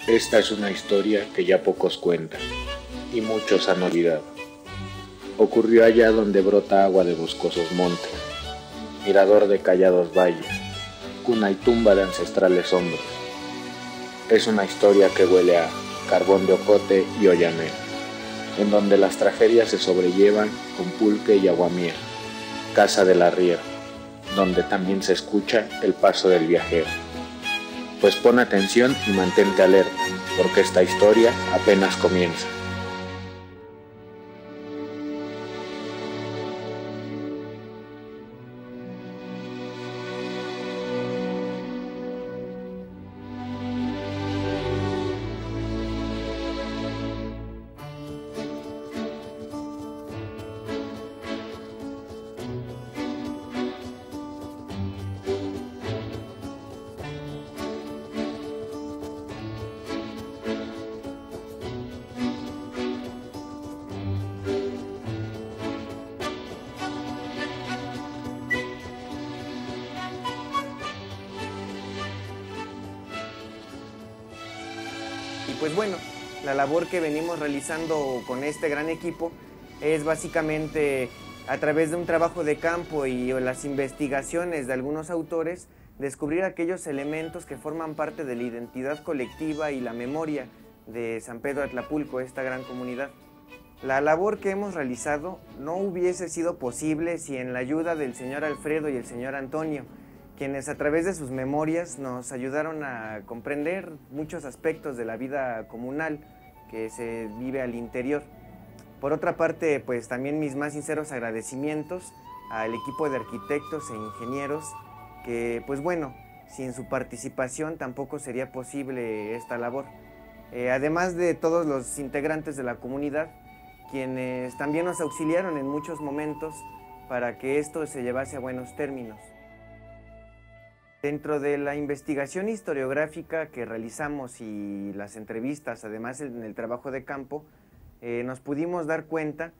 Esta es una historia que ya pocos cuentan y muchos han olvidado. Ocurrió allá donde brota agua de boscosos montes, mirador de callados valles, cuna y tumba de ancestrales hombres. Es una historia que huele a carbón de ocote y ollamel, en donde las tragedias se sobrellevan con pulque y aguamiel, casa del arriero, donde también se escucha el paso del viajero. Pues pon atención y mantente alerta, porque esta historia apenas comienza. Y pues bueno, la labor que venimos realizando con este gran equipo es básicamente a través de un trabajo de campo y las investigaciones de algunos autores, descubrir aquellos elementos que forman parte de la identidad colectiva y la memoria de San Pedro Atlapulco, esta gran comunidad. La labor que hemos realizado no hubiese sido posible sin la ayuda del señor Alfredo y el señor Antonio, quienes a través de sus memorias nos ayudaron a comprender muchos aspectos de la vida comunal que se vive al interior. Por otra parte, pues también mis más sinceros agradecimientos al equipo de arquitectos e ingenieros que, pues bueno, sin su participación tampoco sería posible esta labor. Además de todos los integrantes de la comunidad, quienes también nos auxiliaron en muchos momentos para que esto se llevase a buenos términos. Dentro de la investigación historiográfica que realizamos y las entrevistas, además en el trabajo de campo, nos pudimos dar cuenta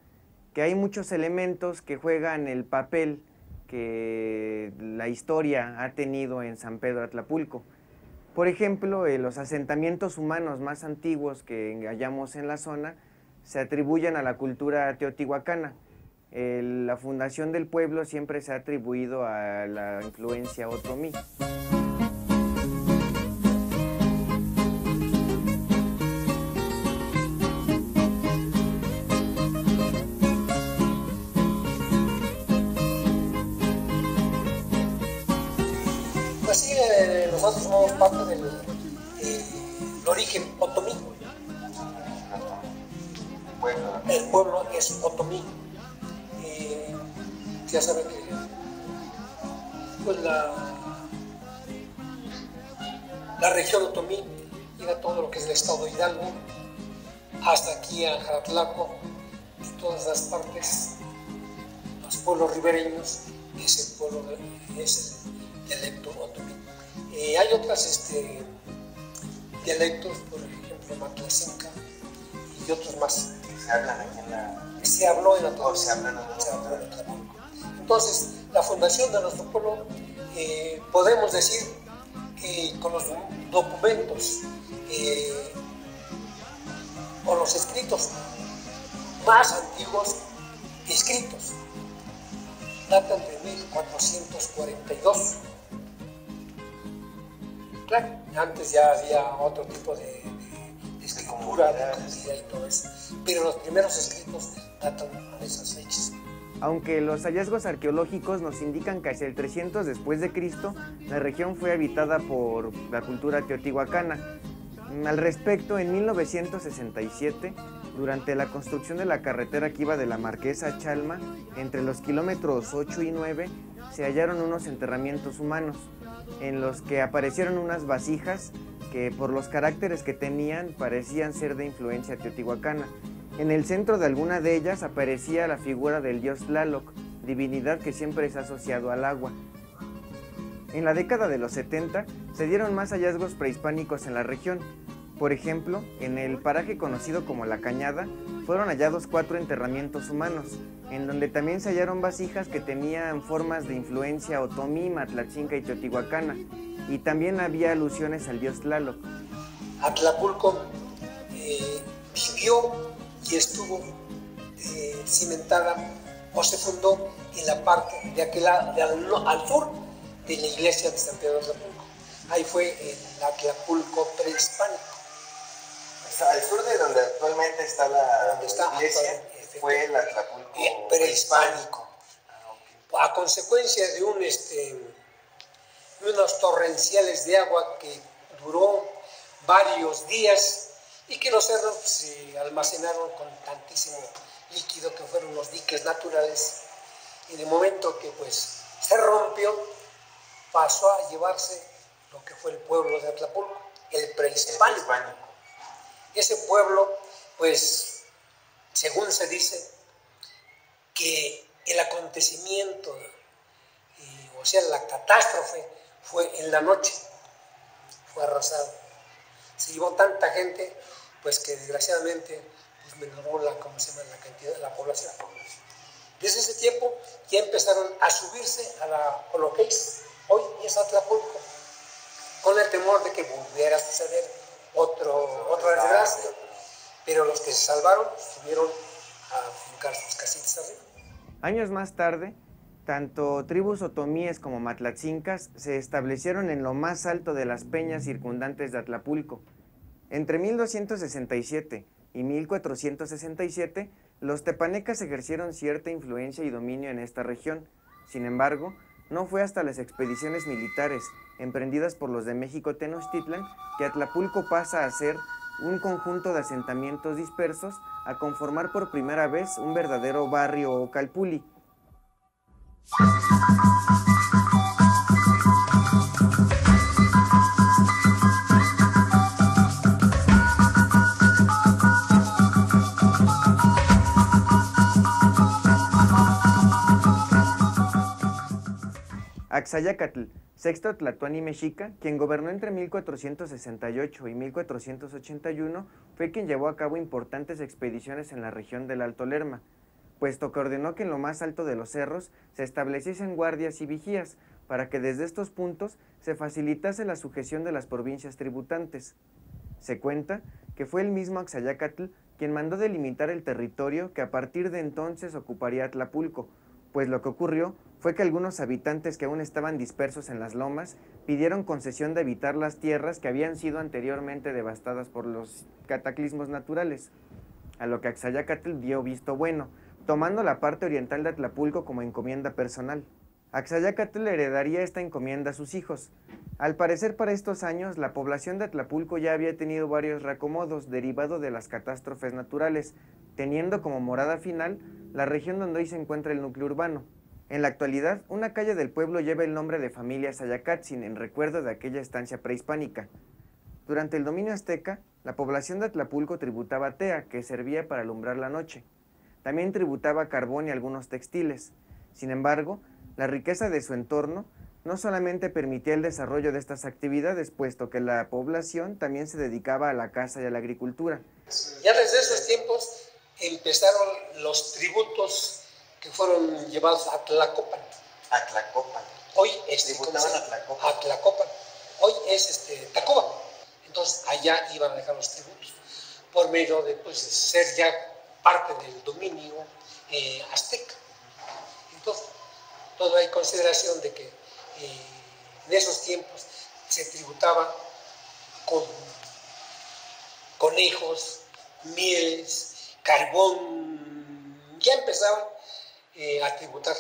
que hay muchos elementos que juegan el papel que la historia ha tenido en San Pedro Atlapulco. Por ejemplo, los asentamientos humanos más antiguos que hallamos en la zona se atribuyen a la cultura teotihuacana. La fundación del pueblo siempre se ha atribuido a la influencia otomí. Pues sí, nosotros somos parte del origen otomí. El pueblo es otomí. Ya saben que pues la región otomí llega todo lo que es el estado de Hidalgo, hasta aquí a Jaratlaco y todas las partes, los pueblos ribereños, es el pueblo, es el dialecto otomí. Hay otros dialectos, por ejemplo, Matlacinca y otros más. ¿Se hablan aquí en la...? Se habló en la se hablan en la... Entonces, la fundación de nuestro pueblo, podemos decir que con los documentos o los escritos más antiguos escritos, datan de 1442. Claro, antes ya había otro tipo de escritura, de comunidad y todo eso, pero los primeros escritos datan de esas fechas. Aunque los hallazgos arqueológicos nos indican que hacia el 300 después de Cristo, la región fue habitada por la cultura teotihuacana. Al respecto, en 1967, Durante la construcción de la carretera que iba de la Marquesa a Chalma, entre los kilómetros 8 y 9, se hallaron unos enterramientos humanos, en los que aparecieron unas vasijas que por los caracteres que tenían parecían ser de influencia teotihuacana. En el centro de alguna de ellas aparecía la figura del dios Tlaloc, divinidad que siempre es asociado al agua. En la década de los 70 se dieron más hallazgos prehispánicos en la región. Por ejemplo, en el paraje conocido como La Cañada, fueron hallados 4 enterramientos humanos, en donde también se hallaron vasijas que tenían formas de influencia otomí, matlatzinca y teotihuacana, y también había alusiones al dios Tlaloc. Atlapulco vivió y estuvo cimentada o se fundó en la parte de aquel lado, al sur de la iglesia de San Pedro de Atlapulco. Ahí fue el Atlapulco prehispánico. Al sur de donde actualmente está la iglesia, fue el Atlapulco prehispánico. A consecuencia de unos torrenciales de agua que duró varios días y que los cerros se almacenaron con tantísimo líquido que fueron los diques naturales, y de momento que pues se rompió, pasó a llevarse lo que fue el pueblo de Atlapulco, el prehispánico. Ese pueblo, pues, según se dice, que el acontecimiento, o sea, la catástrofe, fue en la noche, fue arrasado. Se llevó tanta gente, pues que desgraciadamente pues, menoró la cantidad de la población. Desde ese tiempo ya empezaron a subirse a lo que es hoy es Atlapulco, con el temor de que volviera a suceder otra desgracia, pero los que se salvaron subieron a fincar sus casitas arriba. Años más tarde, tanto tribus otomíes como matlatzincas se establecieron en lo más alto de las peñas circundantes de Atlapulco. Entre 1267 y 1467, los tepanecas ejercieron cierta influencia y dominio en esta región. Sin embargo, no fue hasta las expediciones militares emprendidas por los de México Tenochtitlan que Atlapulco pasa a ser un conjunto de asentamientos dispersos a conformar por primera vez un verdadero barrio o calpulli. Axayácatl, sexto tlatoani mexica, quien gobernó entre 1468 y 1481, fue quien llevó a cabo importantes expediciones en la región del Alto Lerma, puesto que ordenó que en lo más alto de los cerros se estableciesen guardias y vigías, para que desde estos puntos se facilitase la sujeción de las provincias tributantes. Se cuenta que fue el mismo Axayácatl quien mandó delimitar el territorio que a partir de entonces ocuparía Atlapulco, pues lo que ocurrió fue que algunos habitantes que aún estaban dispersos en las lomas pidieron concesión de habitar las tierras que habían sido anteriormente devastadas por los cataclismos naturales, a lo que Axayácatl dio visto bueno, tomando la parte oriental de Atlapulco como encomienda personal. Axayácatl heredaría esta encomienda a sus hijos. Al parecer para estos años, la población de Atlapulco ya había tenido varios reacomodos derivado de las catástrofes naturales, teniendo como morada final la región donde hoy se encuentra el núcleo urbano. En la actualidad, una calle del pueblo lleva el nombre de familia Sayacatzin en recuerdo de aquella estancia prehispánica. Durante el dominio azteca, la población de Atlapulco tributaba tea, que servía para alumbrar la noche. También tributaba carbón y algunos textiles. Sin embargo, la riqueza de su entorno no solamente permitía el desarrollo de estas actividades, puesto que la población también se dedicaba a la caza y a la agricultura. Ya desde esos tiempos empezaron los tributos que fueron llevados a Tlacopan. Hoy Tlacopan. Hoy es Tacuba. Entonces allá iban a dejar los tributos por medio de ser ya parte del dominio azteca. Entonces, todo hay consideración de que en esos tiempos se tributaba con conejos, mieles, carbón. Ya empezaban a tributar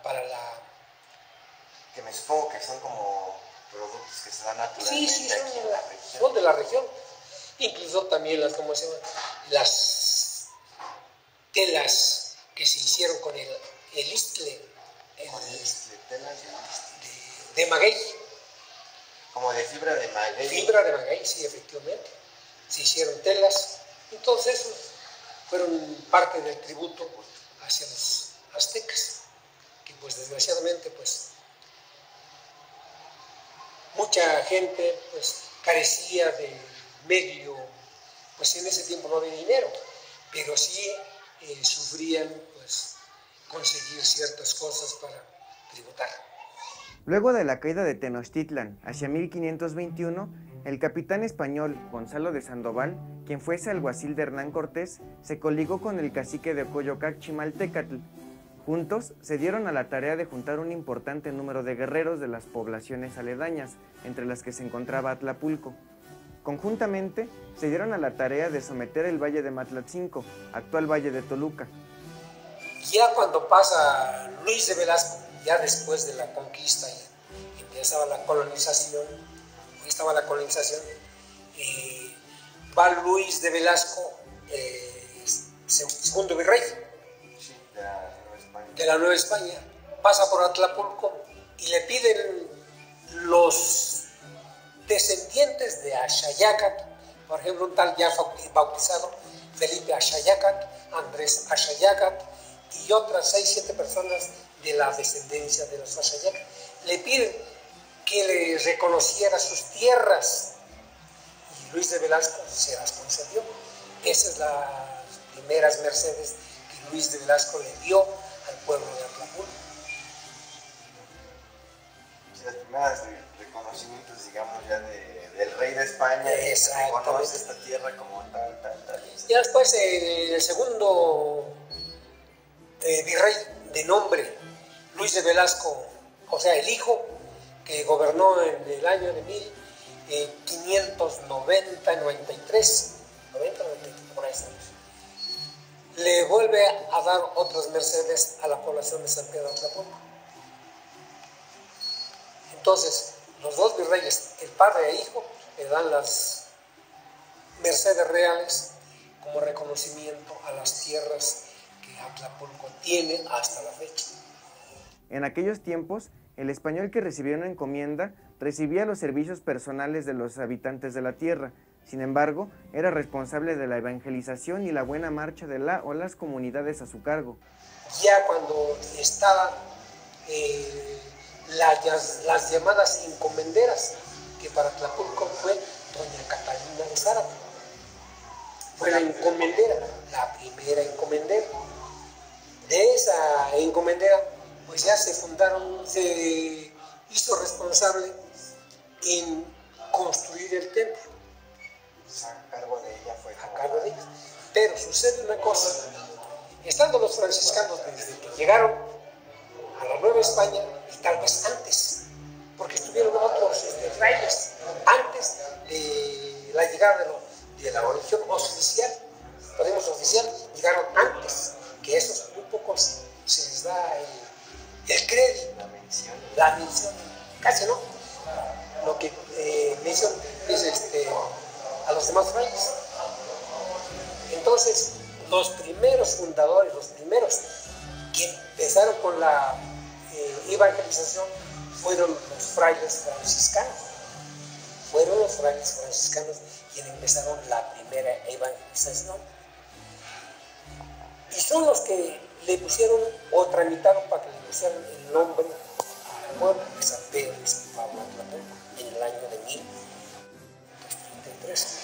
para la... Que me supongo que son como productos que se dan naturalmente sí, aquí en la región. Son de la región. Incluso también las, las telas que se hicieron con el istle, de maguey. Como de fibra de maguey. Fibra de maguey, sí, efectivamente. Se hicieron telas. Entonces, fueron parte del tributo hacia los aztecas, que pues desgraciadamente pues mucha gente pues carecía de medio, pues en ese tiempo no había dinero, pero sí sufrían pues conseguir ciertas cosas para tributar. Luego de la caída de Tenochtitlan hacia 1521, el capitán español Gonzalo de Sandoval, quien fuese alguacil de Hernán Cortés, se coligó con el cacique de Coyocac Chimaltecatl. Juntos se dieron a la tarea de juntar un importante número de guerreros de las poblaciones aledañas, entre las que se encontraba Atlapulco. Conjuntamente se dieron a la tarea de someter el valle de Matlatzinco, actual valle de Toluca. Ya cuando pasa Luis de Velasco, ya después de la conquista y empezaba la colonización, va Luis de Velasco, segundo virrey de la Nueva España, pasa por Atlapulco y le piden los descendientes de Axayacat, por ejemplo un tal ya bautizado Felipe Axayacat, Andrés Axayacat y otras 6-7 personas de la descendencia de los Axayacat, le piden que le reconociera sus tierras y Luis de Velasco se las concedió. Esas son las primeras mercedes que Luis de Velasco le dio al pueblo de Atlapulco. Las primeras reconocimientos, digamos, ya del rey de España, que reconoce esta tierra como tal. Ya después el segundo virrey de nombre Luis de Velasco, o sea, el hijo que gobernó en el año de 1593, por ahí estamos, le vuelve a dar otras mercedes a la población de San Pedro Atlapulco. Entonces, los dos virreyes, el padre e hijo, le dan las mercedes reales como reconocimiento a las tierras que Atlapulco tiene hasta la fecha. En aquellos tiempos, el español que recibía una encomienda recibía los servicios personales de los habitantes de la tierra. Sin embargo, era responsable de la evangelización y la buena marcha de la o las comunidades a su cargo. Ya cuando estaban las llamadas encomenderas, que para Atlapulco fue doña Catalina de Zárate, fue la encomendera, la primera encomendera. De esa encomendera, pues ya se hizo responsable en construir el templo. A cargo de ella fue. A cargo de ella. Pero sucede una cosa, estando los franciscanos desde que llegaron a la Nueva España, y tal vez antes, porque estuvieron otros frailes antes de la llegada de la religión oficial, llegaron antes, que esos muy pocos se les da el crédito, la mención, casi no, lo que mención es a los demás frailes. Entonces, los primeros fundadores, los primeros que empezaron con la evangelización fueron los frailes franciscanos. Fueron los frailes franciscanos quienes empezaron la primera evangelización. Y son los que le pusieron o tramitaron para que le pusieran el nombre al pueblo de San Pedro y San Pablo Atlapulco en el año de 1533.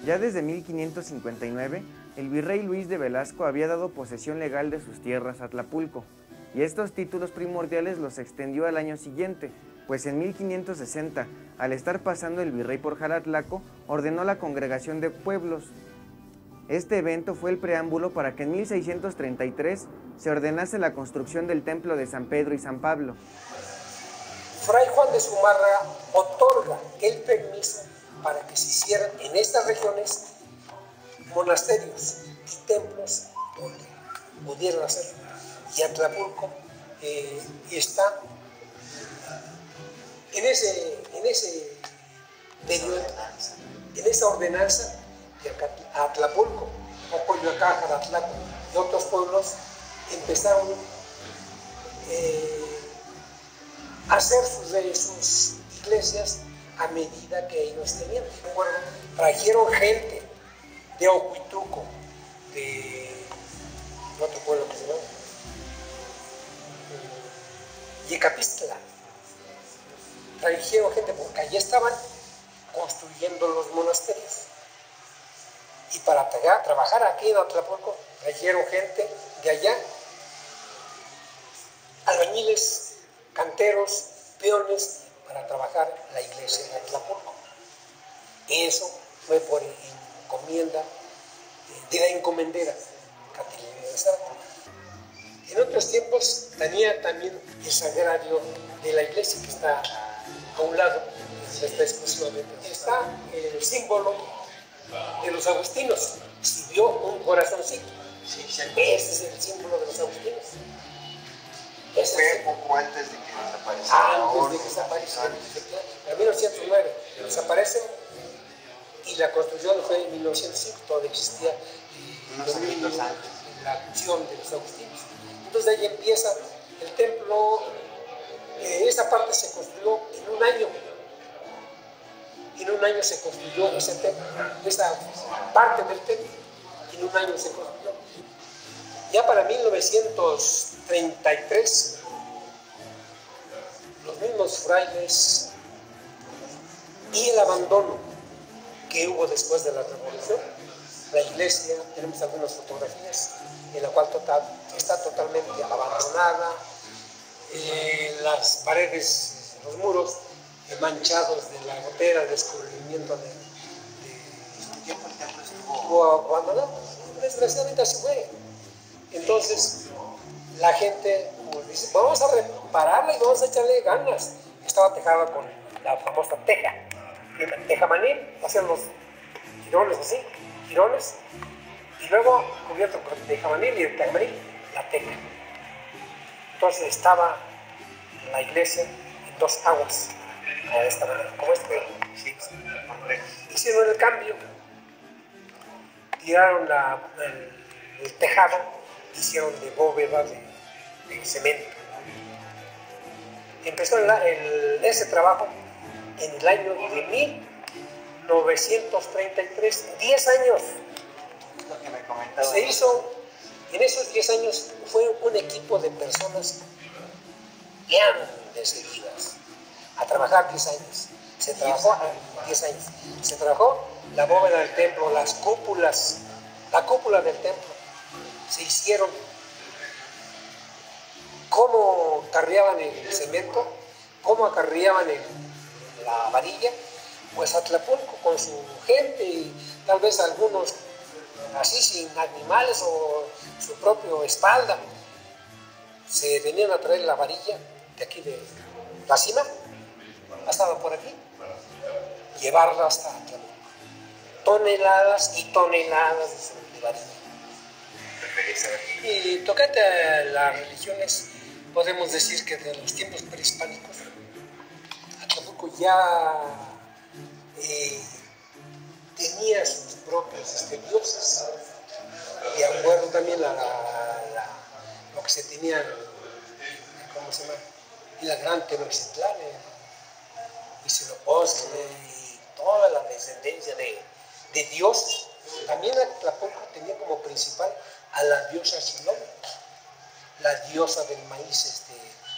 Ya desde 1559, el virrey Luis de Velasco había dado posesión legal de sus tierras a Atlapulco, y estos títulos primordiales los extendió al año siguiente, pues en 1560, al estar pasando el virrey por Jaratlaco, ordenó la congregación de pueblos. Este evento fue el preámbulo para que en 1633 se ordenase la construcción del templo de San Pedro y San Pablo. Fray Juan de Zumárraga otorga el permiso para que se hicieran en estas regiones monasterios y templos donde pudieran hacerlo. Y Atlapulco está en ese periodo, en esa ordenanza de Atlapulco, Coyoacán, Jaratlaco y otros pueblos empezaron a hacer sus iglesias a medida que ellos tenían. Bueno, trajeron gente de Ocuituco, de otro pueblo que se llama Yecapistla. Trajeron gente porque allí estaban construyendo los monasterios. Y para trabajar aquí en Atlapulco, trajeron gente de allá, albañiles, canteros, peones, para trabajar la iglesia de Atlapulco. Eso fue por encomienda de la encomendera Catilina de Sarta. En otros tiempos tenía también el sagrario de la iglesia que está a un lado, está exclusivamente. Está el símbolo de los agustinos. Si vio un corazoncito, ese es el símbolo de los agustinos. Fue poco antes de que desapareciera. Antes de que desapareciera, en 1909 desaparecen y la construcción fue en 1905, todavía existía unos años antes la acción de los agustinos. Entonces de ahí empieza el templo. Esa parte se construyó en un año. En un año se construyó ese templo, esa parte del templo. En un año se construyó. Ya para 1933, los mismos frailes y el abandono que hubo después de la revolución, la iglesia, tenemos algunas fotografías en la cual está totalmente abandonada, las paredes, los muros manchados de la gotera, del escurrimiento de tiempo el templo estuvo abandonado. Desgraciadamente así fue. Entonces la gente pues, dice, vamos a repararla y vamos a echarle ganas. Estaba tejada con la famosa tejamaní, hacían los jirones así, jirones, y luego cubierto con tejamaní y el tejamaní, la teja. Entonces estaba la iglesia en dos aguas, de esta manera, como este. Sí. Hicieron el cambio, tiraron el tejado, hicieron de bóveda de cemento. Empezó ese trabajo en el año de 1933, 10 años. Lo que me comentaba. Se hizo, en esos 10 años, fue un equipo de personas bien decididas a trabajar 10 años. Se trabajó 10 años. Se trabajó la bóveda del templo, las cúpulas, la cúpula del templo. Se hicieron. Cómo carreaban el cemento, cómo acarreaban la varilla, pues Atlapulco con su gente y tal vez algunos así sin animales o su propia espalda, se venían a traer la varilla de aquí de la cima, hasta por aquí, llevarla hasta Atlapulco. Toneladas y toneladas de varilla. Y tocante a las religiones, podemos decir que de los tiempos prehispánicos, Atlapulco ya tenía sus propios dioses, de acuerdo también a lo que se tenía, ¿cómo se llama? En la gran Tenochtitlán, Huitzilopochtli y toda la descendencia de dioses. También Atlapulco tenía como principal a la diosa Xilomi, la diosa del maíz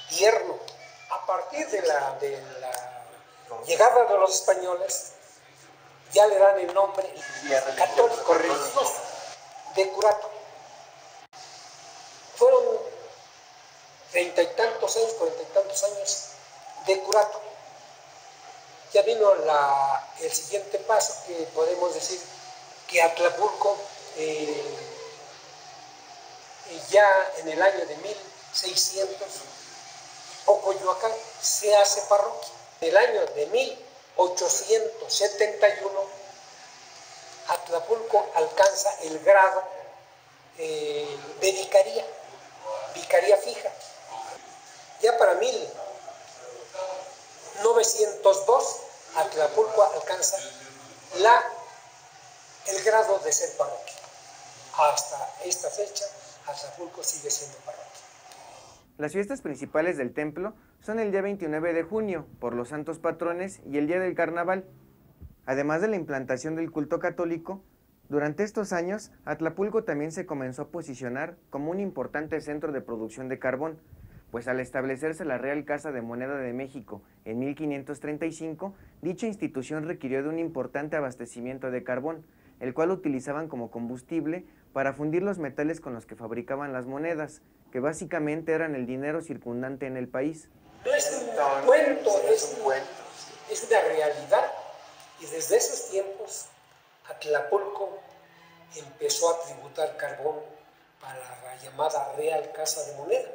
tierno. A partir de la llegada de los españoles, ya le dan el nombre católico religioso de Curato. Fueron 30 y tantos años, 40 y tantos años de Curato. Ya vino el siguiente paso, que podemos decir que Atlapulco, ya en el año de 1600, Coyoacán se hace parroquia. En el año de 1871, Atlapulco alcanza el grado de vicaría fija. Ya para 1902, Atlapulco alcanza el grado de ser parroquia. Hasta esta fecha, Atlapulco sigue siendo parroquia. Las fiestas principales del templo son el día 29 de junio, por los santos patrones, y el día del carnaval. Además de la implantación del culto católico, durante estos años, Atlapulco también se comenzó a posicionar como un importante centro de producción de carbón, pues al establecerse la Real Casa de Moneda de México en 1535, dicha institución requirió de un importante abastecimiento de carbón, el cual utilizaban como combustible para fundir los metales con los que fabricaban las monedas, que básicamente eran el dinero circundante en el país. No es un cuento, es una realidad, y desde esos tiempos Atlapulco empezó a tributar carbón para la llamada Real Casa de Moneda.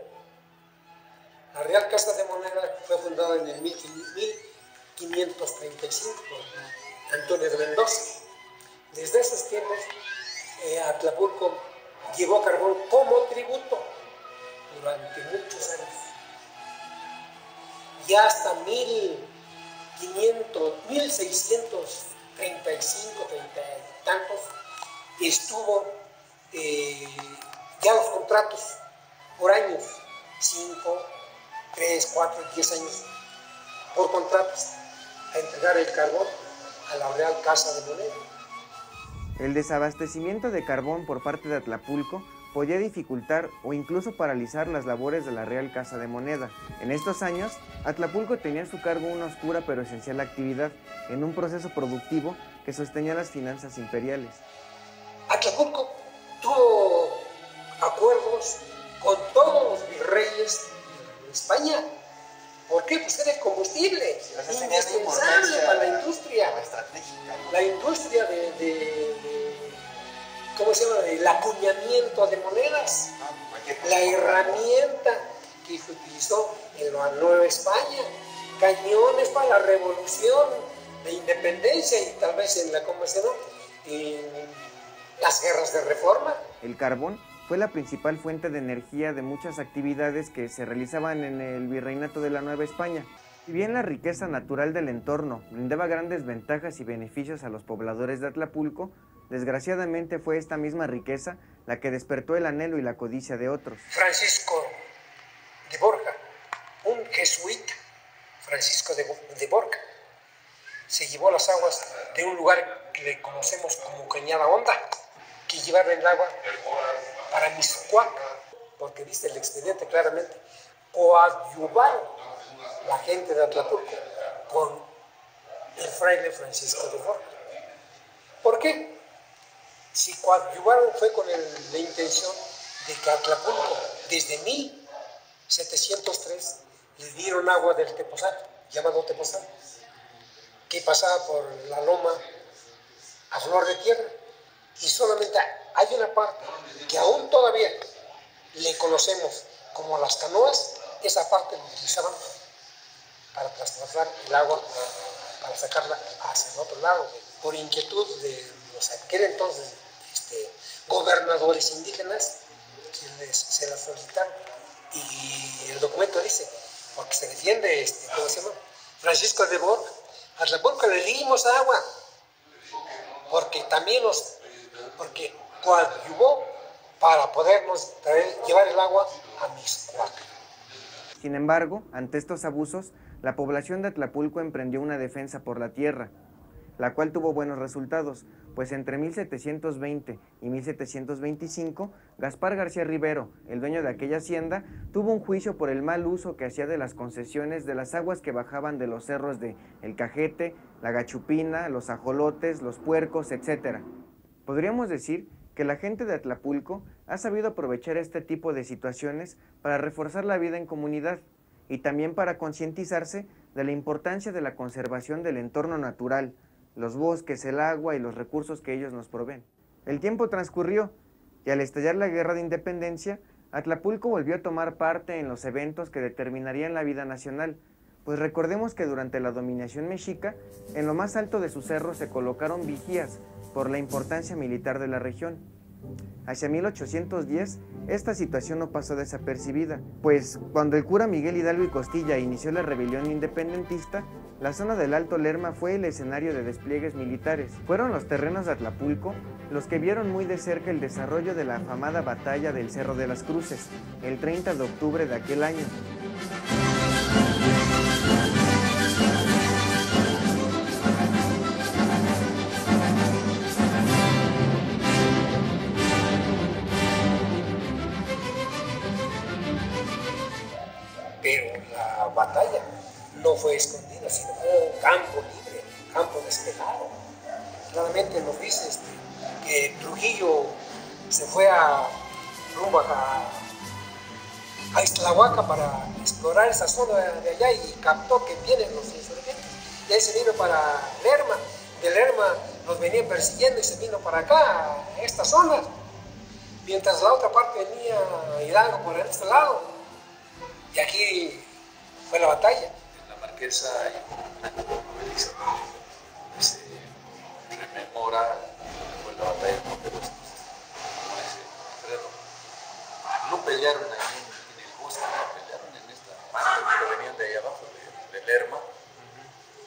La Real Casa de Moneda fue fundada en el 1535 por Antonio de Mendoza. Desde esos tiempos, Atlapulco llevó carbón como tributo durante muchos años. Ya hasta 1635, 30 y tantos, estuvo ya los contratos por años, 5, 3, 4, 10 años, por contratos, a entregar el carbón a la Real Casa de Moneda. El desabastecimiento de carbón por parte de Atlapulco podía dificultar o incluso paralizar las labores de la Real Casa de Moneda. En estos años, Atlapulco tenía a su cargo una oscura pero esencial actividad en un proceso productivo que sostenía las finanzas imperiales. Atlapulco tuvo acuerdos con todos los virreyes de España. ¿Por qué? Pues era el combustible indispensable para la industria. La industria ¿cómo se llama? Del acuñamiento de monedas. La herramienta que se utilizó en la Nueva España. Cañones para la revolución, la independencia y tal vez en la, ¿cómo se llama? En las guerras de reforma. El carbón fue la principal fuente de energía de muchas actividades que se realizaban en el Virreinato de la Nueva España. Si bien la riqueza natural del entorno brindaba grandes ventajas y beneficios a los pobladores de Atlapulco, desgraciadamente fue esta misma riqueza la que despertó el anhelo y la codicia de otros. Francisco de Borja, un jesuita, Francisco de Borja, se llevó las aguas de un lugar que le conocemos como Cañada Honda, que llevaron el agua para Miscuac, porque dice el expediente claramente, coadyuvaron la gente de Atlapulco con el fraile Francisco de Borja. ¿Por qué? Si coadyuvaron fue con la intención de que Atlapulco, desde 1703, le dieron agua del Tepozal, llamado Tepozal, que pasaba por la loma a flor de tierra. Y solamente hay una parte que aún todavía le conocemos como las canoas, esa parte la utilizaban para trasladar el agua, para sacarla hacia el otro lado, por inquietud de los aquel entonces gobernadores indígenas que se la solicitaron. Y el documento dice, porque se defiende, ¿cómo se llama? Francisco de Borja, a Atlapulco le dimos agua, porque también porque coadyuvó para podernos llevar el agua a Miscuac. Sin embargo, ante estos abusos, la población de Atlapulco emprendió una defensa por la tierra, la cual tuvo buenos resultados, pues entre 1720 y 1725, Gaspar García Rivero, el dueño de aquella hacienda, tuvo un juicio por el mal uso que hacía de las concesiones de las aguas que bajaban de los cerros de El Cajete, La Gachupina, Los Ajolotes, Los Puercos, etc. Podríamos decir que la gente de Atlapulco ha sabido aprovechar este tipo de situaciones para reforzar la vida en comunidad y también para concientizarse de la importancia de la conservación del entorno natural, los bosques, el agua y los recursos que ellos nos proveen. El tiempo transcurrió y al estallar la Guerra de Independencia, Atlapulco volvió a tomar parte en los eventos que determinarían la vida nacional, pues recordemos que durante la dominación mexica, en lo más alto de sus cerros se colocaron vigías por la importancia militar de la región. Hacia 1810, esta situación no pasó desapercibida, pues cuando el cura Miguel Hidalgo y Costilla inició la rebelión independentista, La zona del Alto Lerma fue el escenario de despliegues militares. Fueron los terrenos de Atlapulco los que vieron muy de cerca el desarrollo de la afamada batalla del Cerro de las Cruces, el 30 de octubre de aquel año. Pero la batalla no fue escondida, sino fue campo libre, campo despejado. Claramente nos dice que Trujillo se fue rumbo a Ixtlahuaca para explorar esa zona de allá y captó que vienen los insurgentes. Y ahí se vino para Lerma. De Lerma los venían persiguiendo y se vino para acá, a esta zona. Mientras la otra parte venía Hidalgo por este lado. Y aquí fue la batalla. En la Marquesa hay un acto novelístico que se rememora fue la batalla de Monte de las Cruces, como dice Alfredo. No pelearon ahí en el bosque, pelearon en esta parte donde venían de ahí abajo, de Lerma.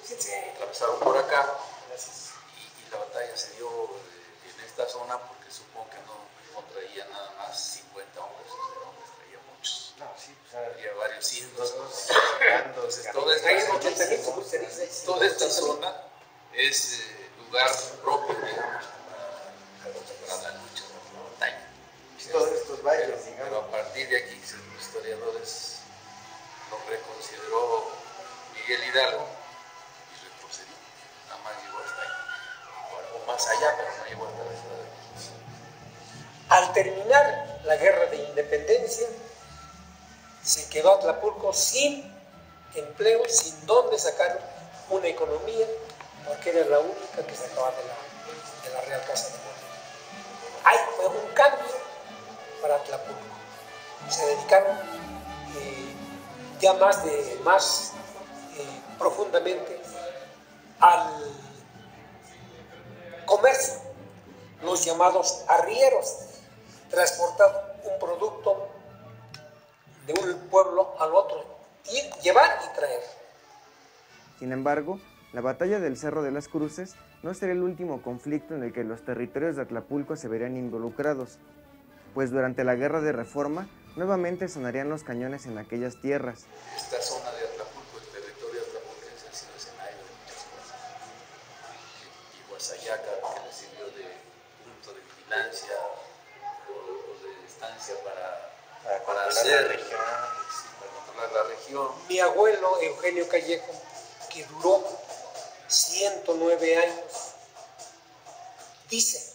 Se atravesaron por acá y la batalla se dio en esta zona porque supongo que no traía nada más 50 hombres, traía muchos. No, sí, pues había varios cientos. Entonces, toda esta zona es lugar propio, digamos, para la lucha de la montaña. Todos estos valles, pero a partir de aquí, los historiadores lo reconsideró Miguel Hidalgo y retrocedió. Nada más llegó hasta ahí. O más allá, pero no llegó hasta la ciudad de México. Al terminar la guerra de independencia, se quedó Atlapulco sin empleo, sin dónde sacar una economía, porque era la única que sacaba de la Real Casa de Monterrey. Ahí fue un cambio para Atlapulco. Se dedicaron ya más profundamente al comercio, los llamados arrieros, transportar un producto de un pueblo al otro, ir, llevar y traer. Sin embargo, la batalla del Cerro de las Cruces no sería el último conflicto en el que los territorios de Atlapulco se verían involucrados, pues durante la Guerra de Reforma nuevamente sonarían los cañones en aquellas tierras. Esta zona de Atlapulco, el territorio de Atlapulco, ha sido escenario de muchas cosas. Y Guasayaca, que le sirvió de punto de vigilancia o de estancia para hacer, para controlar la región. Mi abuelo Eugenio Callejo, que duró 109 años, dice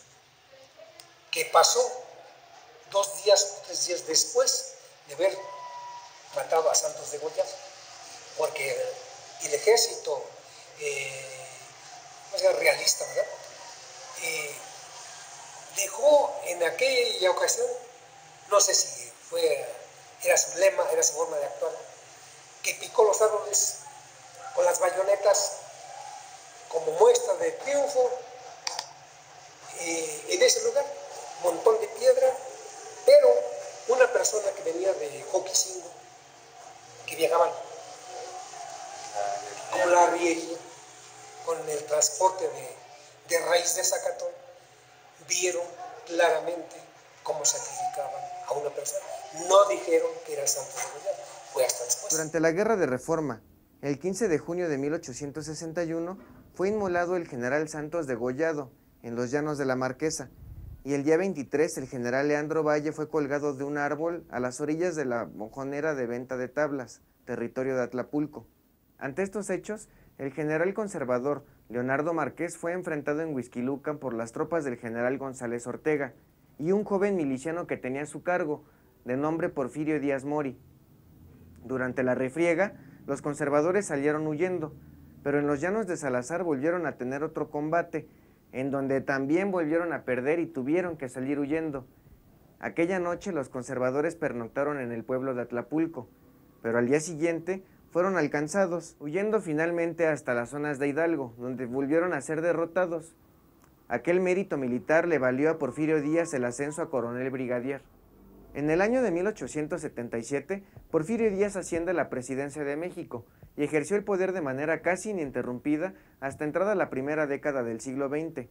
que pasó 2 días o 3 días después de haber matado a Santos de Goyazo, porque el ejército realista, ¿verdad? Dejó en aquella ocasión, no sé si era su lema, era su forma de actuar, que picó los árboles con las bayonetas como muestra de triunfo en ese lugar, montón de piedra, pero una persona que venía de Joquicingo, que viajaban con la arriería, con el transporte de raíz de zacatón, vieron claramente cómo sacrificaban a una persona. No dijeron que era Santos de Goyazo, fue hasta después. Durante la Guerra de Reforma, el 15 de junio de 1861, fue inmolado el general Santos de Gollado en los llanos de la Marquesa, y el día 23 el general Leandro Valle fue colgado de un árbol a las orillas de la mojonera de Venta de Tablas, territorio de Atlapulco. Ante estos hechos, el general conservador Leonardo Márquez fue enfrentado en Huixquilucan por las tropas del general González Ortega y un joven miliciano que tenía a su cargo, de nombre Porfirio Díaz Mori. Durante la refriega, los conservadores salieron huyendo, pero en los llanos de Salazar volvieron a tener otro combate, en donde también volvieron a perder y tuvieron que salir huyendo. Aquella noche los conservadores pernoctaron en el pueblo de Atlapulco, pero al día siguiente fueron alcanzados, huyendo finalmente hasta las zonas de Hidalgo, donde volvieron a ser derrotados. Aquel mérito militar le valió a Porfirio Díaz el ascenso a coronel brigadier. En el año de 1877, Porfirio Díaz asciende a la presidencia de México y ejerció el poder de manera casi ininterrumpida hasta entrada la primera década del siglo XX.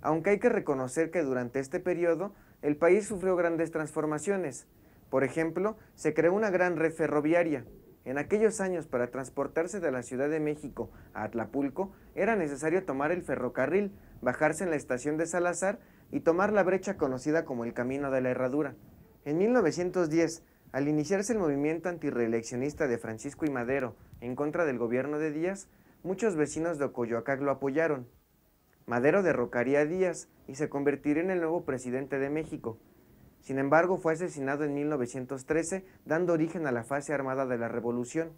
Aunque hay que reconocer que durante este periodo el país sufrió grandes transformaciones. Por ejemplo, se creó una gran red ferroviaria. En aquellos años, para transportarse de la Ciudad de México a Atlapulco, era necesario tomar el ferrocarril, bajarse en la estación de Salazar y tomar la brecha conocida como el Camino de la Herradura. En 1910, al iniciarse el movimiento antirreeleccionista de Francisco I. Madero en contra del gobierno de Díaz, muchos vecinos de Coyoacán lo apoyaron. Madero derrocaría a Díaz y se convertiría en el nuevo presidente de México. Sin embargo, fue asesinado en 1913, dando origen a la fase armada de la Revolución.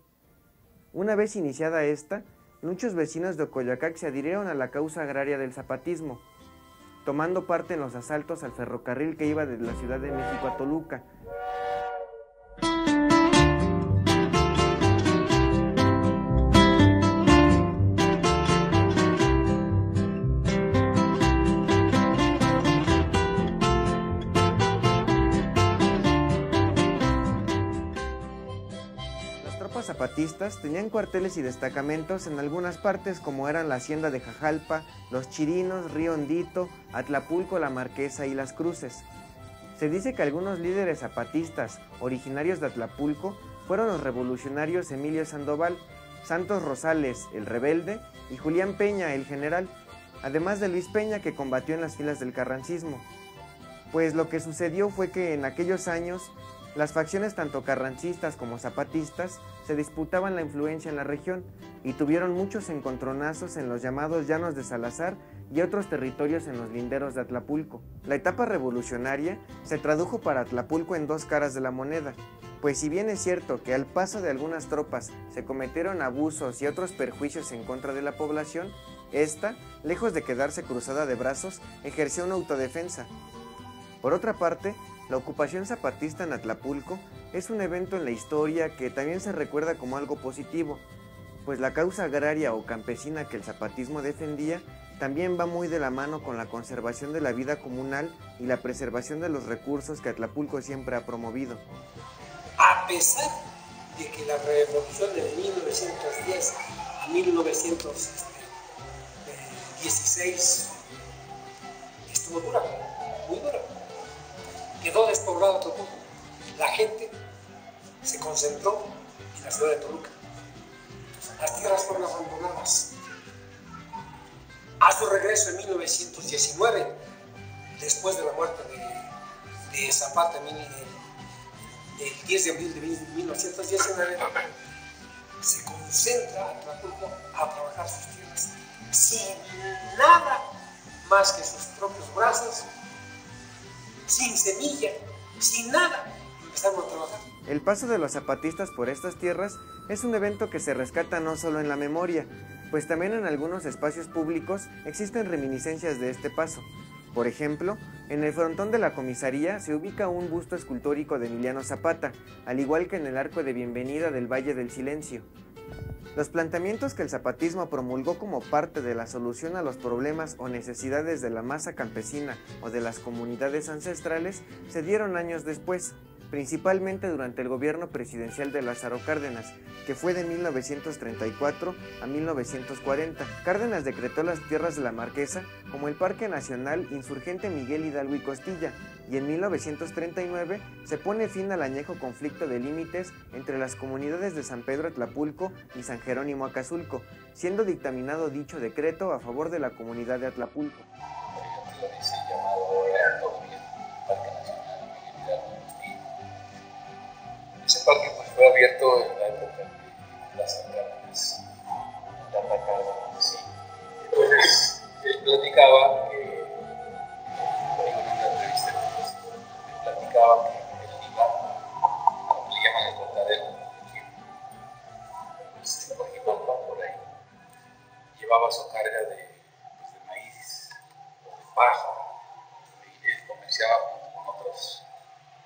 Una vez iniciada esta, muchos vecinos de Coyoacán se adhirieron a la causa agraria del zapatismo, tomando parte en los asaltos al ferrocarril que iba desde la Ciudad de México a Toluca. Las tropas zapatistas tenían cuarteles y destacamentos en algunas partes como eran la hacienda de Jajalpa, Los Chirinos, Río Hondito, Atlapulco, La Marquesa y Las Cruces. Se dice que algunos líderes zapatistas originarios de Atlapulco fueron los revolucionarios Emilio Sandoval, Santos Rosales, el rebelde, y Julián Peña, el general, además de Luis Peña, que combatió en las filas del carrancismo. Pues lo que sucedió fue que en aquellos años las facciones tanto carrancistas como zapatistas se disputaban la influencia en la región y tuvieron muchos encontronazos en los llamados Llanos de Salazar y otros territorios en los linderos de Atlapulco. La etapa revolucionaria se tradujo para Atlapulco en dos caras de la moneda, pues si bien es cierto que al paso de algunas tropas se cometieron abusos y otros perjuicios en contra de la población, esta, lejos de quedarse cruzada de brazos, ejerció una autodefensa. Por otra parte, la ocupación zapatista en Atlapulco es un evento en la historia que también se recuerda como algo positivo, pues la causa agraria o campesina que el zapatismo defendía también va muy de la mano con la conservación de la vida comunal y la preservación de los recursos que Atlapulco siempre ha promovido. A pesar de que la revolución de 1910 a 1916 estuvo dura, muy dura. Quedó despoblado Atlapulco. La gente se concentró en la ciudad de Toluca. Las tierras fueron abandonadas. A su regreso en 1919, después de la muerte de Zapata, el 10 de abril de 1919, se concentra Atlapulco a trabajar sus tierras sin nada más que sus propios brazos, sin semilla, sin nada, empezaron a trabajar. El paso de los zapatistas por estas tierras es un evento que se rescata no solo en la memoria, pues también en algunos espacios públicos existen reminiscencias de este paso. Por ejemplo, en el frontón de la comisaría se ubica un busto escultórico de Emiliano Zapata, al igual que en el arco de bienvenida del Valle del Silencio. Los planteamientos que el zapatismo promulgó como parte de la solución a los problemas o necesidades de la masa campesina o de las comunidades ancestrales se dieron años después, principalmente durante el gobierno presidencial de Lázaro Cárdenas, que fue de 1934 a 1940. Cárdenas decretó las tierras de la Marquesa como el Parque Nacional Insurgente Miguel Hidalgo y Costilla, y en 1939 se pone fin al añejo conflicto de límites entre las comunidades de San Pedro Atlapulco y San Jerónimo Acazulco, siendo dictaminado dicho decreto a favor de la comunidad de Atlapulco. Ese parque pues, fue abierto en la época de las Cárdenas. Sí. Entonces, él platicaba que, en una entrevista, pues, él platicaba que él iba, le llaman el cortadero, pues, por Jimalpa, por ahí, llevaba su carga de maíz, o de paja, y él comerciaba junto con otros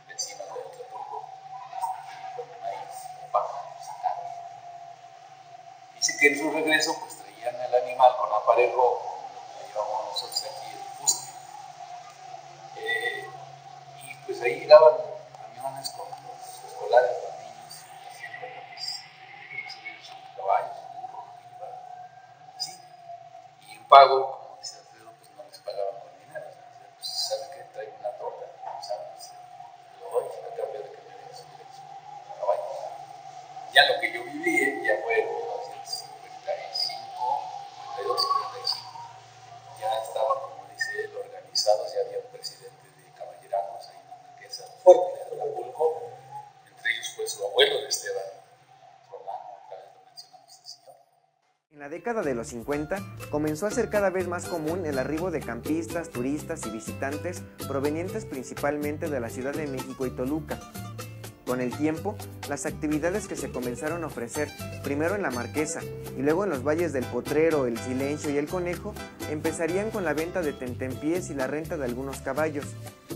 vecinos de Atlapulco. Dice que en su regreso pues traían el animal con aparejo, la llevamos nosotros aquí el fuste, y pues ahí daban también pago, como dice Alfredo, pues no les pagaban con dinero. Pues, ¿sabe qué? Traigo una torta, ¿sabes? Lo doy a cambio de que me den su caballo. Ya lo que yo viví ya fue en 1955, 52, 55. Ya estaban, como dice él, organizados, ya había un presidente de caballeranos ahí en la Marquesa, fuerte de Atlapulco. Entre ellos fue su abuelo de Esteban Román, otra vez lo mencionamos el señor. En la década de los 50 comenzó a ser cada vez más común el arribo de campistas, turistas y visitantes provenientes principalmente de la Ciudad de México y Toluca. Con el tiempo, las actividades que se comenzaron a ofrecer, primero en la Marquesa y luego en los valles del Potrero, el Silencio y el Conejo, empezarían con la venta de tentempiés y la renta de algunos caballos,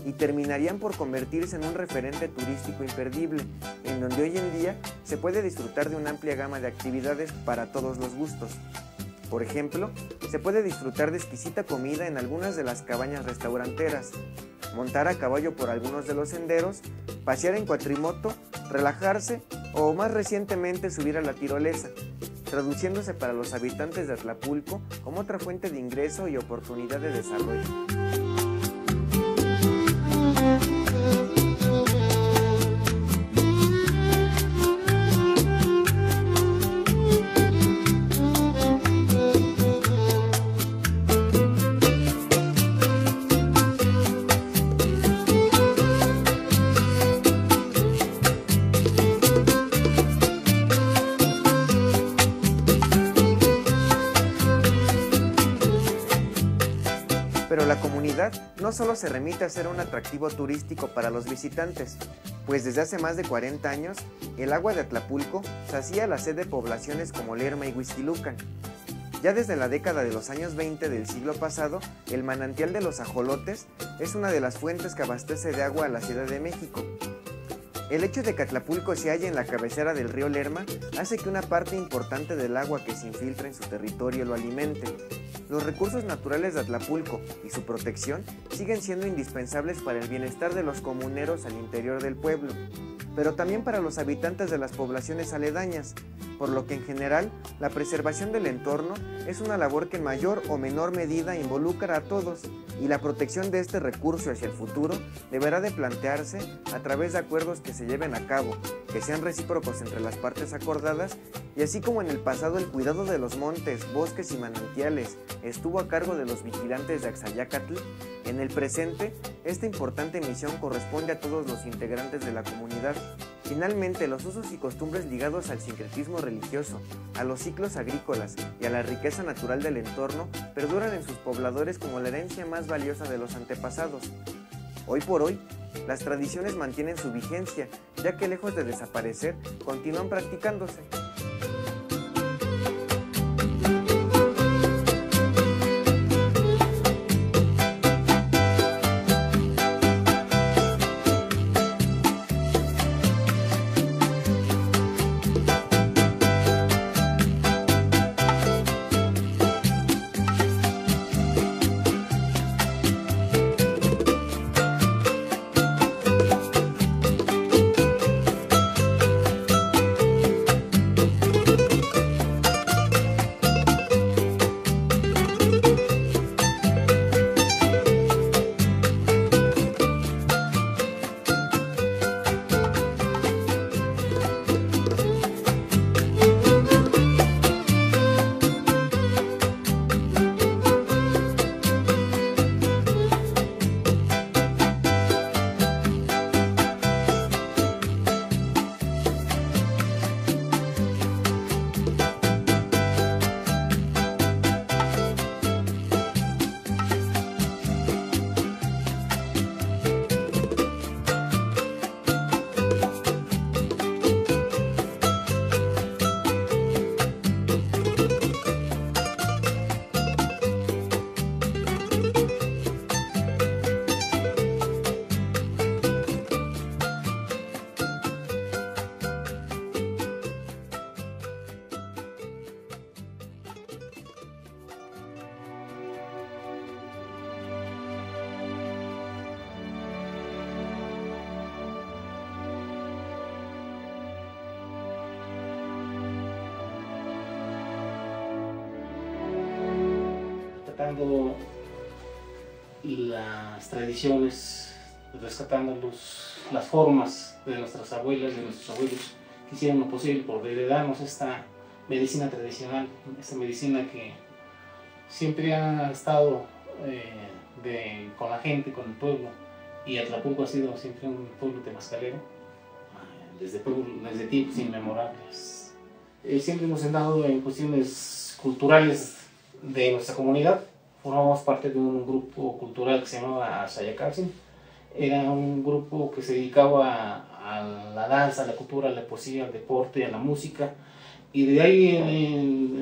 y terminarían por convertirse en un referente turístico imperdible, en donde hoy en día se puede disfrutar de una amplia gama de actividades para todos los gustos. Por ejemplo, se puede disfrutar de exquisita comida en algunas de las cabañas restauranteras, montar a caballo por algunos de los senderos, pasear en cuatrimoto, relajarse o más recientemente subir a la tirolesa, traduciéndose para los habitantes de Atlapulco como otra fuente de ingreso y oportunidad de desarrollo. Pero la comunidad no solo se remite a ser un atractivo turístico para los visitantes, pues desde hace más de 40 años, el agua de Atlapulco sacía la sed de poblaciones como Lerma y Huixquilucan. Ya desde la década de los años 20 del siglo pasado, el manantial de los Ajolotes es una de las fuentes que abastece de agua a la Ciudad de México. El hecho de que Atlapulco se halle en la cabecera del río Lerma hace que una parte importante del agua que se infiltra en su territorio lo alimente. Los recursos naturales de Atlapulco y su protección siguen siendo indispensables para el bienestar de los comuneros al interior del pueblo, pero también para los habitantes de las poblaciones aledañas, por lo que en general la preservación del entorno es una labor que en mayor o menor medida involucra a todos, y la protección de este recurso hacia el futuro deberá de plantearse a través de acuerdos que se lleven a cabo, que sean recíprocos entre las partes acordadas, y así como en el pasado el cuidado de los montes, bosques y manantiales estuvo a cargo de los vigilantes de Axayácatl, en el presente esta importante misión corresponde a todos los integrantes de la comunidad. Finalmente, los usos y costumbres ligados al sincretismo religioso, a los ciclos agrícolas y a la riqueza natural del entorno perduran en sus pobladores como la herencia más valiosa de los antepasados. Hoy por hoy, las tradiciones mantienen su vigencia, ya que lejos de desaparecer, continúan practicándose. rescatando las tradiciones, rescatando las formas de nuestras abuelas, de nuestros abuelos, que hicieron lo posible por heredarnos esta medicina tradicional, esta medicina que siempre ha estado con la gente, con el pueblo, y Atlapulco ha sido siempre un pueblo temazcalero, desde tiempos inmemorables. Siempre hemos andado en cuestiones culturales de nuestra comunidad. Formamos parte de un grupo cultural que se llamaba Sayacalcin. Era un grupo que se dedicaba a la danza, a la cultura, a la poesía, al deporte, a la música, y de ahí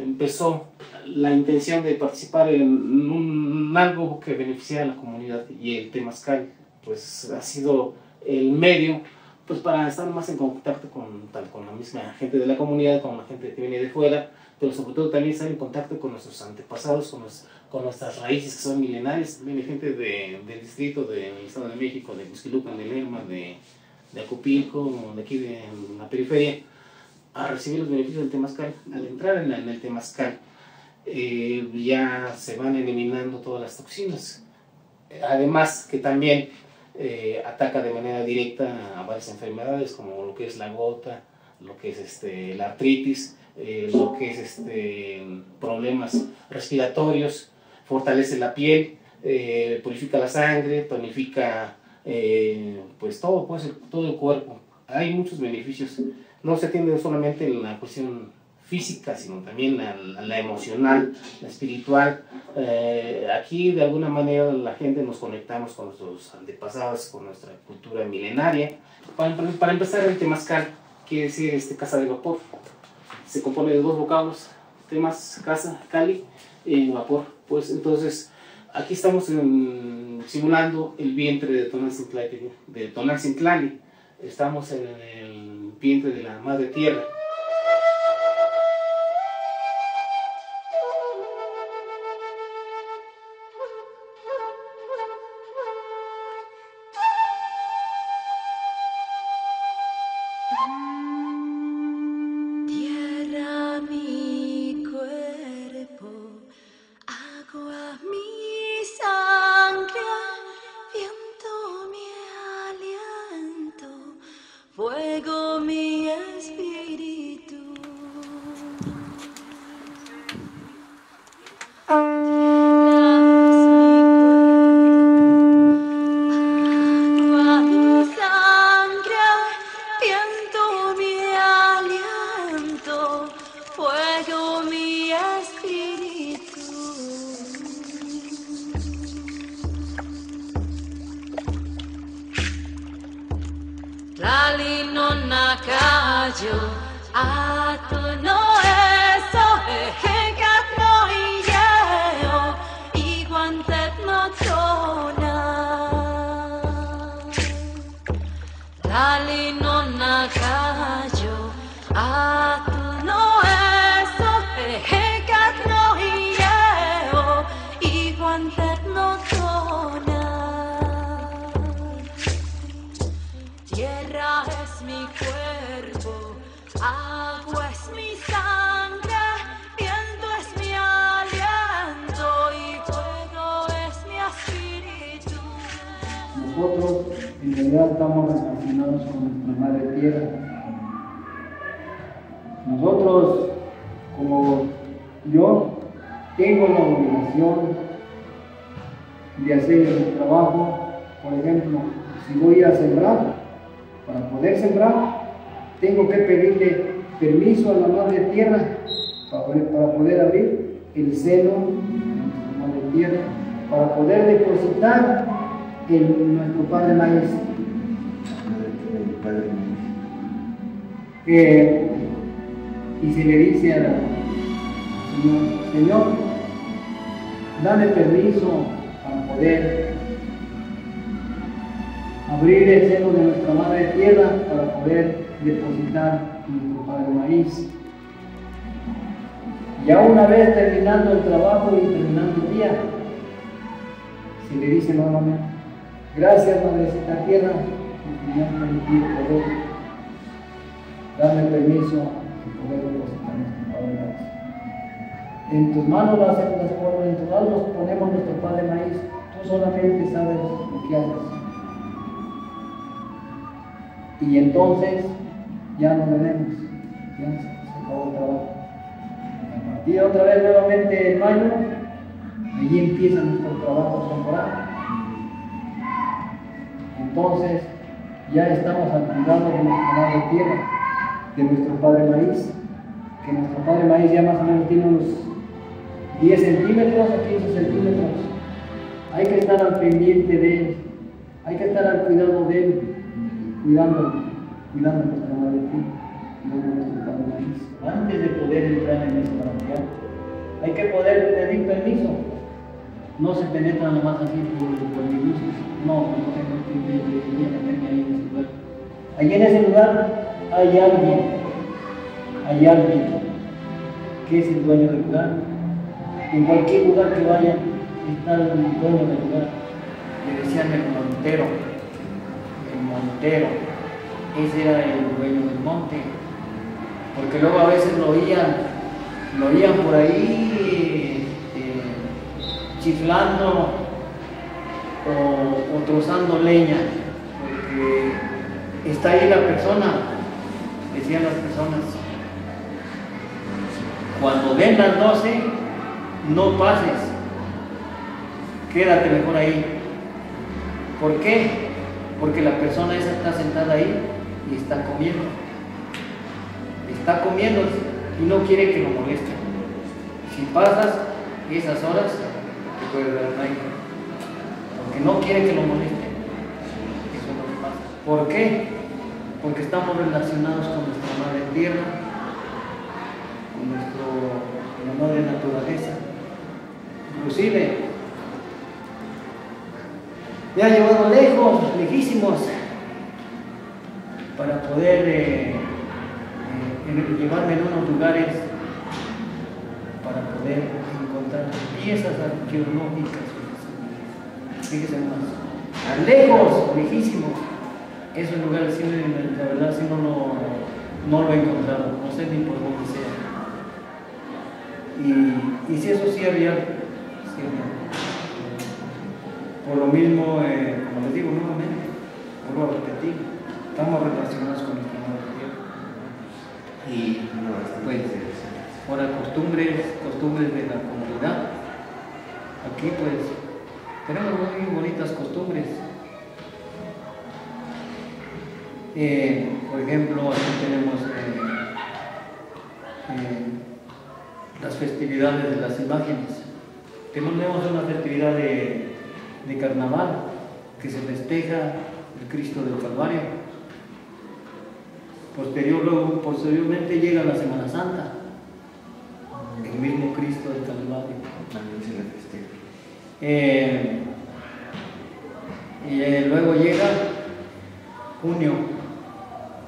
empezó la intención de participar en algo que beneficiara a la comunidad, y el temazcal pues ha sido el medio pues para estar más en contacto con la misma gente de la comunidad, con la gente que viene de fuera, pero sobre todo también estar en contacto con nuestros antepasados, con nuestras raíces que son milenarias. Viene gente del distrito del Estado de México, de Huixquilucan, de Lerma, de Acopilco, de aquí de la periferia, a recibir los beneficios del temazcal. Al entrar en el temazcal ya se van eliminando todas las toxinas, además que también ataca de manera directa a varias enfermedades como lo que es la gota, lo que es la artritis, lo que es problemas respiratorios, fortalece la piel, purifica la sangre, tonifica pues todo el cuerpo. Hay muchos beneficios. No se atiende solamente en la cuestión física, sino también la emocional, la espiritual. Aquí de alguna manera la gente nos conectamos con nuestros antepasados, con nuestra cultura milenaria. Para empezar, el temazcal quiere decir casa de vapor. Se compone de dos vocablos, temas, casa, cali, vapor. Pues entonces aquí estamos simulando el vientre de Tonancintlali. Estamos en el vientre de la madre tierra. Fuego mi espíritu. Agua mi sangre, viento mi aliento, fuego mi espíritu. Lali non nakajo, ato no eso, hekat no ieo, iguantet no tona. Lali non nakajo, ato no eso, hekat no ieo, iguantet no tona. Tierra es mi cuerpo, agua es mi sangre, viento es mi aliento y fuego es mi espíritu. Nosotros en realidad estamos relacionados con nuestra madre tierra. Nosotros, como yo, tengo la obligación de hacer el trabajo. Por ejemplo, si voy a sembrar, para poder sembrar, tengo que pedirle permiso a la madre tierra para poder abrir el seno de nuestra madre tierra, para poder depositar en nuestro Padre Maíz. Y se le dice al Señor, dame permiso para poder abrir el seno de nuestra madre tierra para poder depositar nuestro Padre Maíz. Ya una vez terminando el trabajo y terminando el día, se le dice nuevamente, gracias Madrecita Tierra, porque me has permitido poder darme permiso de poder depositar nuestro Padre Maíz. En tus manos las ponemos, en tus manos ponemos nuestro pan de maíz. Tú solamente sabes lo que haces. Y entonces ya no veremos, ya se acabó el trabajo. A partir de otra vez nuevamente en mayo, allí empieza nuestro trabajo temporal. Entonces ya estamos al cuidado de nuestra madre tierra, de nuestro padre maíz, que nuestro padre maíz ya más o menos tiene unos 10 centímetros a 15 centímetros. Hay que estar al pendiente de él, hay que estar al cuidado de él, cuidando nuestra madre tierra, cuidando nuestro padre maíz. Antes de poder entrar en ese manantial, hay que poder pedir permiso. No se penetran nomás así por mis luces. No tengo que meterme ahí en ese lugar. Allí en ese lugar hay alguien que es el dueño del lugar. En cualquier lugar que vaya está el dueño del lugar. Le decían el montero. Ese era el dueño del monte. Porque luego a veces lo oían por ahí chiflando o trozando leña, porque está ahí la persona, decían las personas. Cuando den las 12, no pases, quédate mejor ahí. ¿Por qué? Porque la persona esa está sentada ahí y está comiendo y no quiere que lo molesten. Si pasas esas horas, te puede dar daño, porque no quiere que lo molesten. Eso es lo que pasa. ¿Por qué? Porque estamos relacionados con nuestra madre tierra, con la madre naturaleza. Inclusive me ha llevado lejísimos, para poder llevarme en unos lugares para poder encontrar piezas arqueológicas. Fíjense más, lejísimos. Esos lugares, sí, la verdad, sí no lo he encontrado, no sé ni por dónde sea. Y si eso sí había. Por lo mismo, como les digo nuevamente, vuelvo a repetir, estamos relacionados con nuestra madre tierra. Y pues, ahora costumbres de la comunidad. Aquí pues tenemos muy bonitas costumbres. Por ejemplo, aquí tenemos las festividades de las imágenes. Tenemos una festividad de carnaval que se festeja el Cristo del Calvario. Posteriormente llega la Semana Santa, el mismo Cristo del Calvario. También se le festeja. Y luego llega junio,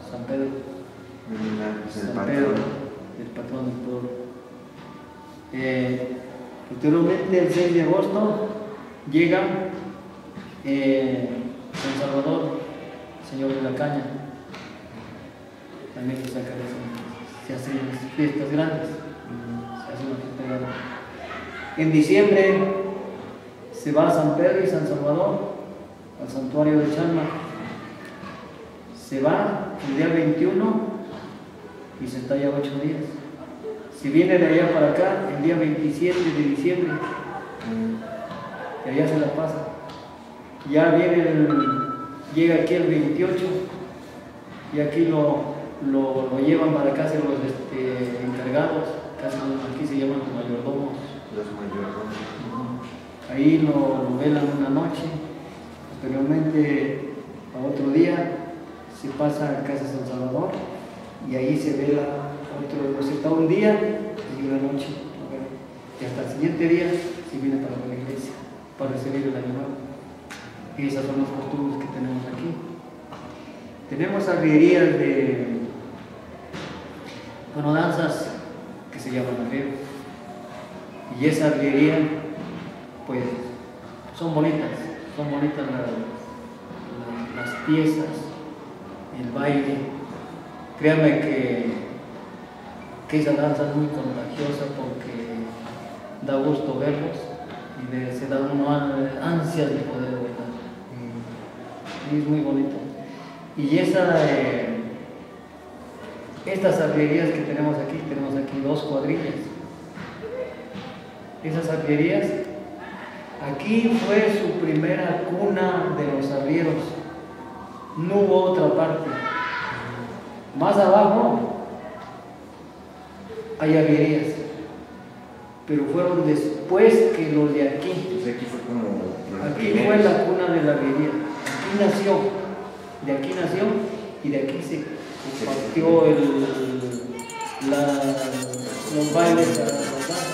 San Pedro. San Pedro, el patrón del pueblo. Posteriormente, el 6 de agosto, llega San Salvador, Señor de la Caña. También se hacen fiestas grandes. Se hace una fiesta grande. En diciembre se va a San Pedro y San Salvador, al santuario de Chalma. Se va el día 21 y se está allá 8 días. Si viene de allá para acá, el día 27 de diciembre, y allá se la pasa. Ya llega aquí el 28 y aquí lo llevan para acá los encargados, aquí se llaman los mayordomos. Ahí lo velan una noche, posteriormente a otro día se pasa a Casa San Salvador y ahí se vela se está un día y una noche, y hasta el siguiente día se viene para la iglesia para recibir el año nuevo. Y esas son las costumbres que tenemos aquí. Tenemos arrierías danzas que se llaman arrieros. Y esa arriería, pues, son bonitas las piezas, el baile. Créanme que esa danza es muy contagiosa porque da gusto verlos y se da uno ansias de poder bailar. Y es muy bonito. Y estas arrierías que tenemos aquí 2 cuadrillas. Esas arrierías, aquí fue su primera cuna de los arrieros. No hubo otra parte. Más abajo hay arrierías, pero fueron después que los de aquí. Entonces aquí fue como aquí fue la cuna de la arriería. Aquí nació, de aquí nació y de aquí se partió los bailes, las danzas.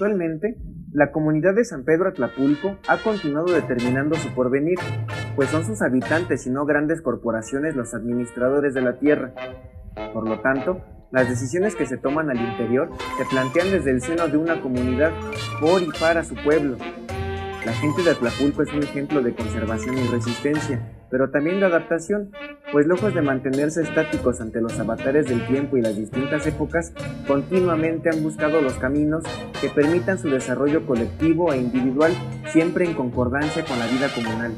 Actualmente, la comunidad de San Pedro Atlapulco ha continuado determinando su porvenir, pues son sus habitantes y no grandes corporaciones los administradores de la tierra. Por lo tanto, las decisiones que se toman al interior se plantean desde el seno de una comunidad por y para su pueblo. La gente de Atlapulco es un ejemplo de conservación y resistencia, pero también de adaptación, pues lejos de mantenerse estáticos ante los avatares del tiempo y las distintas épocas, continuamente han buscado los caminos que permitan su desarrollo colectivo e individual, siempre en concordancia con la vida comunal.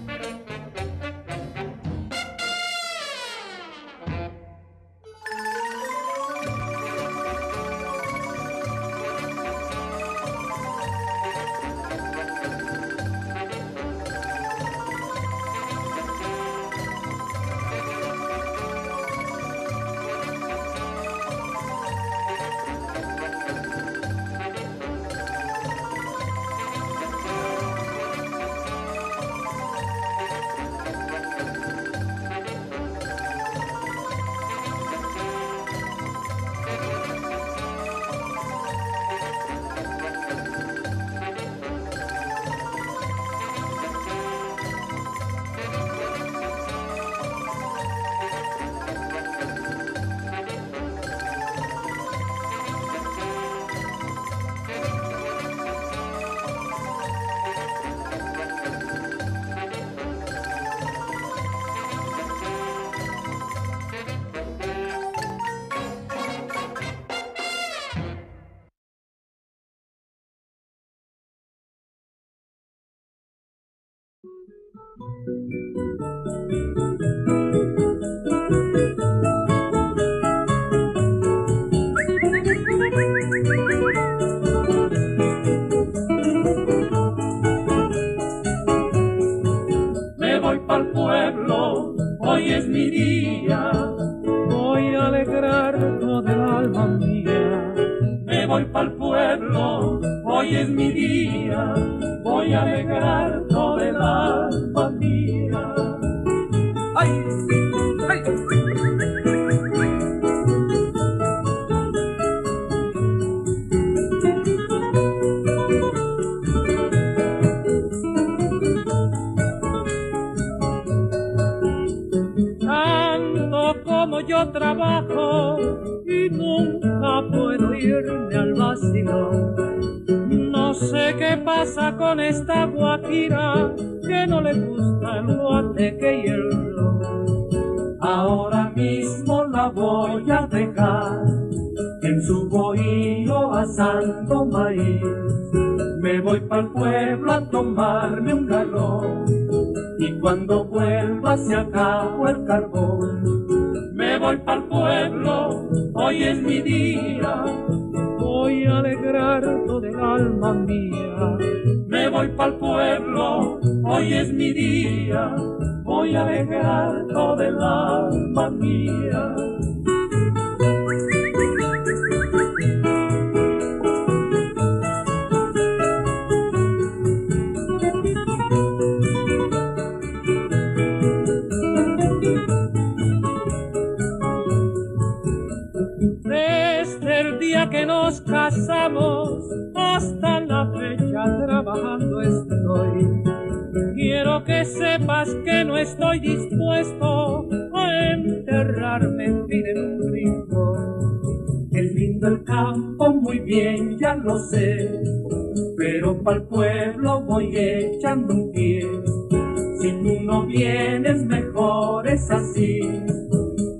Me voy pa'l pueblo, hoy es mi día, voy a alegrar toda el alma mía. Me voy pa'l pueblo, hoy es mi día, voy a alegrar toda el alma mía. ¡Ay! ¡Ay! Como yo trabajo y nunca puedo irme al vacío. No sé qué pasa con esta guajira que no le gusta el guateque y el ron. Ahora mismo la voy a dejar en su bohío asando maíz. Me voy pa'l pueblo a tomarme un galón y cuando vuelva se acabó el carbón. Me voy pa'l pueblo, hoy es mi día, voy a alegrar toda el alma mía. Me voy pa'l pueblo, hoy es mi día, voy a alegrar toda el alma mía. Que nos casamos hasta la fecha trabajando estoy. Quiero que sepas que no estoy dispuesto a enterrarme en un rincón. Es lindo el campo, muy bien, ya lo sé, pero pa'l pueblo voy echando un pie. Si tú no vienes mejor es así,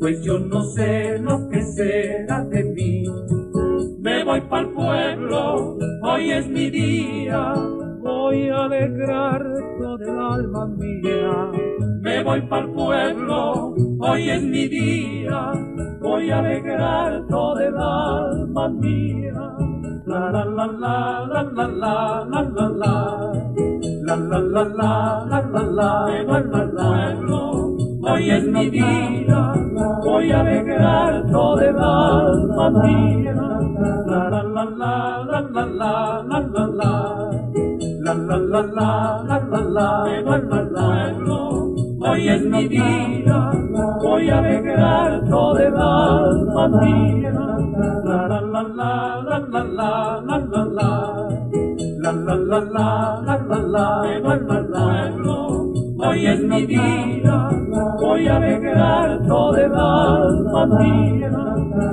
pues yo no sé lo que será de mí. Me voy pa'l pueblo, hoy es mi día, voy a alegrar toda el alma mía. Me voy pa'l pueblo, hoy es mi día, voy a alegrar toda el alma mía. La la la la la la la la la la la la la la la la la. Me voy pa'l pueblo, hoy es mi día, voy a alegrar toda el alma mía. La la la la la la la la la la la la la la la la. Me voy pa'l pueblo, hoy es mi día, voy a alegrar toda el alma mía. La la la la la la la la la la. la la la la la la la. Hoy es mi día, voy a alegrar todo el alma mía.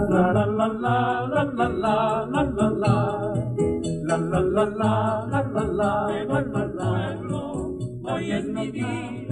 La la la la la la la la la la. La la la la la la la la la. Hoy es mi día.